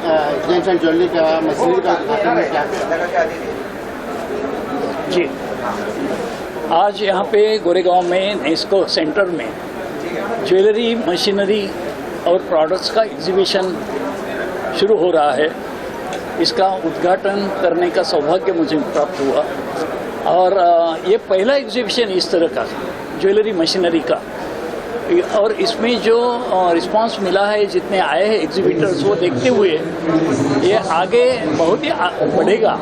James and jewellery का machinery का उद्घाटन क्या जी, आज यहाँ पे गोरेगांव में नेस्को सेंटर में ज्वेलरी, मशीनरी और प्रोडक्ट्स का एग्जीबिशन शुरू हो रहा है। इसका उद्घाटन करने का सौभाग्य मुझे प्राप्त हुआ और ये पहला एग्जीबिशन इस तरह का ज्वेलरी मशीनरी का, और इसमें जो रिस्पांस मिला है, जितने आए हैं एग्जीबिटर्स, वो देखते हुए ये आगे बहुत ही बढ़ेगा।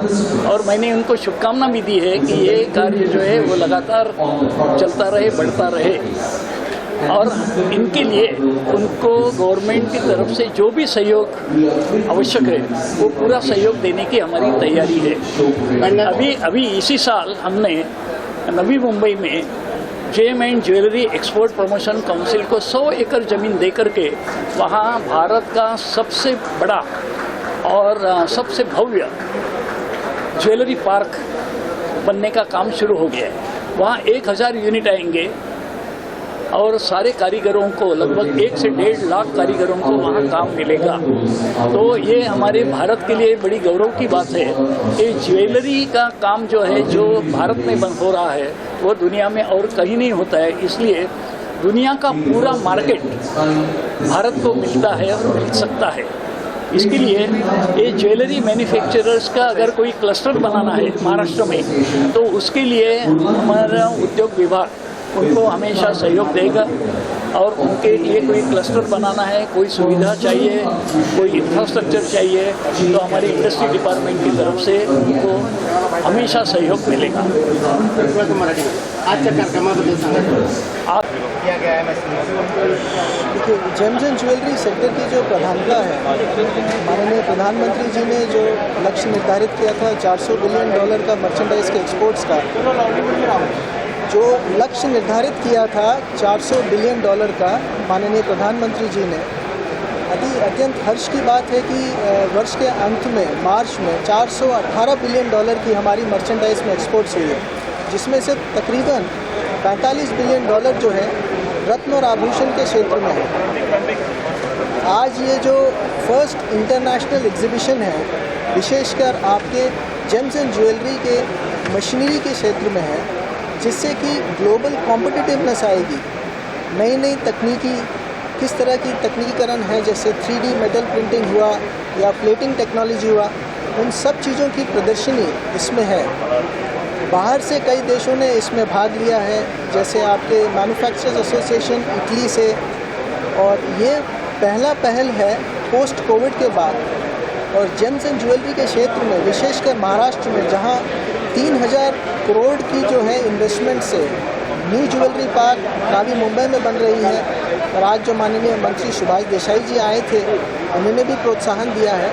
और मैंने उनको शुभकामना भी दी है कि ये कार्य जो है वो लगातार चलता रहे, बढ़ता रहे, और इनके लिए उनको गवर्नमेंट की तरफ से जो भी सहयोग आवश्यक है वो पूरा सहयोग देने की हमारी तैयारी है। अभी इसी साल हमने नवी मुंबई में gem and jewellery export promotion council को 100 एकड़ ज़मीन दे करके वहाँ भारत का सबसे बड़ा और सबसे भव्य ज्वेलरी पार्क बनने का काम शुरू हो गया है। वहाँ 1000 यूनिट आएंगे और सारे कारीगरों को, लगभग 1 से 1.5 लाख कारीगरों को वहाँ काम मिलेगा। तो ये हमारे भारत के लिए बड़ी गौरव की बात है। ये ज्वेलरी का काम जो है, जो भारत में बंद हो रहा है, वो दुनिया में और कहीं नहीं होता है। इसलिए दुनिया का पूरा मार्केट भारत को मिलता है और मिल सकता है। इसके लिए ये ज्वेलरी मैन्युफैक्चरर्स का अगर कोई क्लस्टर बनाना है महाराष्ट्र में, तो उसके लिए हमारा उद्योग विभाग उनको हमेशा सहयोग देगा। और उनके लिए कोई क्लस्टर बनाना है, कोई सुविधा चाहिए, कोई इंफ्रास्ट्रक्चर चाहिए, तो हमारे इंडस्ट्री डिपार्टमेंट की तरफ से उनको हमेशा सहयोग मिलेगा। आजच्या कार्यक्रमाबद्दल सांगा। आप किया गया है देखिए, जेम्स एंड ज्वेलरी सेक्टर की जो प्रधानता है, माननीय प्रधानमंत्री जी ने जो लक्ष्य निर्धारित किया था $400 बिलियन का मर्चेंडाइज के एक्सपोर्ट्स का, जो लक्ष्य निर्धारित किया था $400 बिलियन का माननीय प्रधानमंत्री जी ने, अत्यंत हर्ष की बात है कि वर्ष के अंत में मार्च में $418 बिलियन की हमारी मर्चेंडाइज में एक्सपोर्ट्स हुई है, जिसमें से तकरीबन $45 बिलियन जो है रत्न और आभूषण के क्षेत्र में है। आज ये जो फर्स्ट इंटरनेशनल एग्जीबिशन है, विशेषकर आपके जेम्स एंड ज्वेलरी के मशीनरी के क्षेत्र में है, जिससे कि ग्लोबल कॉम्पिटिटिवनेस आएगी। नई नई तकनीकी, किस तरह की तकनीकीकरण है, जैसे 3D मेटल प्रिंटिंग हुआ या प्लेटिंग टेक्नोलॉजी हुआ, उन सब चीज़ों की प्रदर्शनी इसमें है। बाहर से कई देशों ने इसमें भाग लिया है, जैसे आपके मैन्युफैक्चरर्स एसोसिएशन इटली से, और ये पहला पहल है पोस्ट कोविड के बाद। और जेम्स एंड ज्वेलरी के क्षेत्र में, विशेषकर महाराष्ट्र में, जहाँ 3000 करोड़ की जो है इन्वेस्टमेंट से न्यू ज्वेलरी पार्क नावी मुंबई में बन रही है। और आज जो माननीय मंत्री सुभाष देसाई जी आए थे, उन्होंने भी प्रोत्साहन दिया है।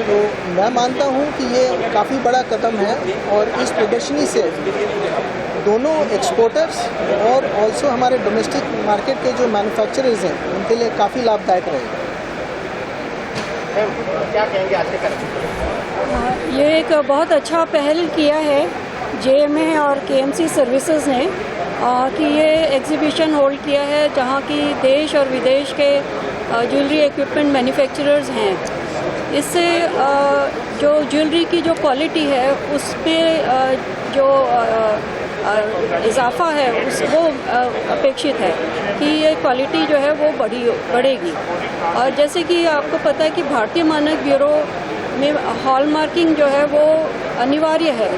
तो मैं मानता हूँ कि ये काफ़ी बड़ा कदम है, और इस प्रदर्शनी से दोनों एक्सपोर्टर्स और ऑल्सो हमारे डोमेस्टिक मार्केट के जो मैन्युफैक्चरर्स हैं, उनके लिए काफ़ी लाभदायक रहेगा। क्या कहेंगे आज के कार्यक्रम? ये एक बहुत अच्छा पहल किया है JMA और KMC सर्विसेज ने, कि ये एग्जीबिशन होल्ड किया है, जहाँ की देश और विदेश के ज्वेलरी इक्विपमेंट मैन्युफैक्चरर्स हैं। इससे जो ज्वेलरी की जो क्वालिटी है, उस पर जो इजाफा है वो अपेक्षित है कि ये क्वालिटी जो है वो बढ़ेगी। और जैसे कि आपको पता है कि भारतीय मानक ब्यूरो में हॉलमार्किंग जो है वो अनिवार्य है,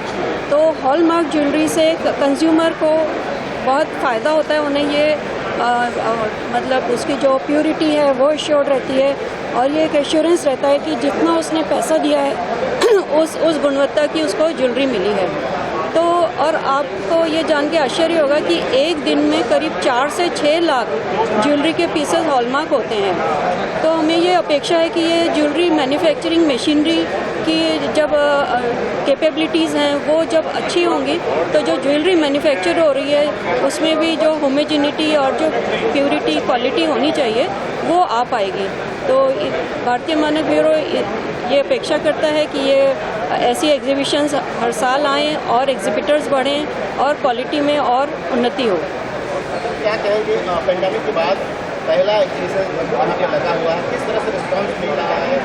तो हॉलमार्क ज्वेलरी से कंज्यूमर को बहुत फ़ायदा होता है। उन्हें ये मतलब उसकी जो प्योरिटी है वो एश्योर्ड रहती है, और ये एक एश्योरेंस रहता है कि जितना उसने पैसा दिया है उस गुणवत्ता की उसको ज्वेलरी मिली है। तो और आपको ये जान के आश्चर्य होगा कि एक दिन में करीब 4 से 6 लाख ज्वेलरी के पीसेस हॉलमार्क होते हैं। तो हमें ये अपेक्षा है कि ये ज्वेलरी मैन्युफैक्चरिंग मशीनरी की जब कैपेबिलिटीज़ हैं वो जब अच्छी होंगी, तो जो ज्वेलरी मैन्युफैक्चर हो रही है उसमें भी जो होमोजेनिटी और जो प्योरिटी क्वालिटी होनी चाहिए वो आ पाएगी। तो भारतीय मानक ब्यूरो ये अपेक्षा करता है कि ये ऐसी एग्जीबिशंस हर साल आएँ और एग्जिबिटर्स बढ़ें और क्वालिटी में और उन्नति हो। क्या कहेंगे पेंडेमिक के बाद पहला एग्जीबिशन वहाँ पे लगा हुआ है, किस तरह से रिस्पॉन्स मिल रहा है?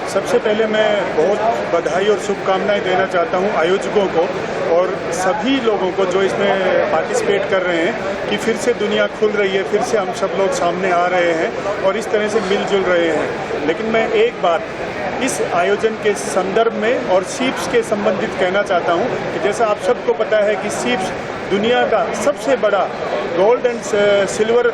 सबसे पहले मैं बहुत बधाई और शुभकामनाएं देना चाहता हूं आयोजकों को और सभी लोगों को जो इसमें पार्टिसिपेट कर रहे हैं कि फिर से दुनिया खुल रही है, फिर से हम सब लोग सामने आ रहे हैं और इस तरह से मिलजुल रहे हैं। लेकिन मैं एक बात इस आयोजन के संदर्भ में और सीप्स के संबंधित कहना चाहता हूं कि जैसा आप सबको पता है कि सीप्स दुनिया का सबसे बड़ा गोल्ड एंड सिल्वर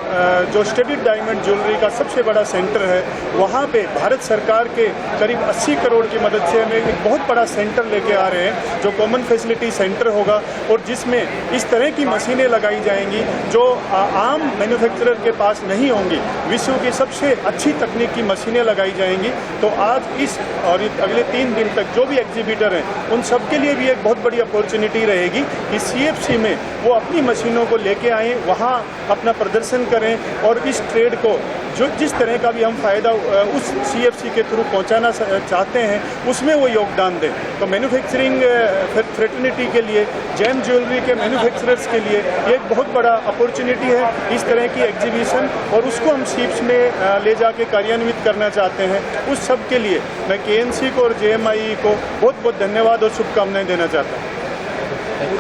जो स्टडीड डायमंड ज्वेलरी का सबसे बड़ा सेंटर है, वहाँ पे भारत सरकार के करीब 80 करोड़ की मदद से हमें एक बहुत बड़ा सेंटर लेके आ रहे हैं जो कॉमन फैसिलिटी सेंटर होगा और जिसमें इस तरह की मशीनें लगाई जाएंगी जो आम मैन्युफैक्चरर के पास नहीं होंगी। विश्व की सबसे अच्छी तकनीक की मशीनें लगाई जाएंगी। तो आज इस और अगले 3 दिन तक जो भी एग्जीबिटर हैं उन सब के लिए भी एक बहुत बड़ी अपॉर्चुनिटी रहेगी कि CFC में वो अपनी मशीनों को लेके आएँ, वहाँ अपना प्रदर्शन करें और इस ट्रेड को जो जिस तरह का भी हम फ़ायदा उस CFC के थ्रू पहुँचाना चाहते हैं उसमें वो योगदान दें। तो मैन्युफैक्चरिंग फ्रेटर्निटी के लिए, जेम ज्वेलरी के मैन्युफैक्चरर्स के लिए ये एक बहुत बड़ा अपॉर्चुनिटी है इस तरह की एग्जीबिशन, और उसको हम सीप्स में ले जाके कार्यान्वित करना चाहते हैं। उस सब के लिए मैं KNC को और JMI को बहुत बहुत धन्यवाद और शुभकामनाएं देना चाहता हूँ।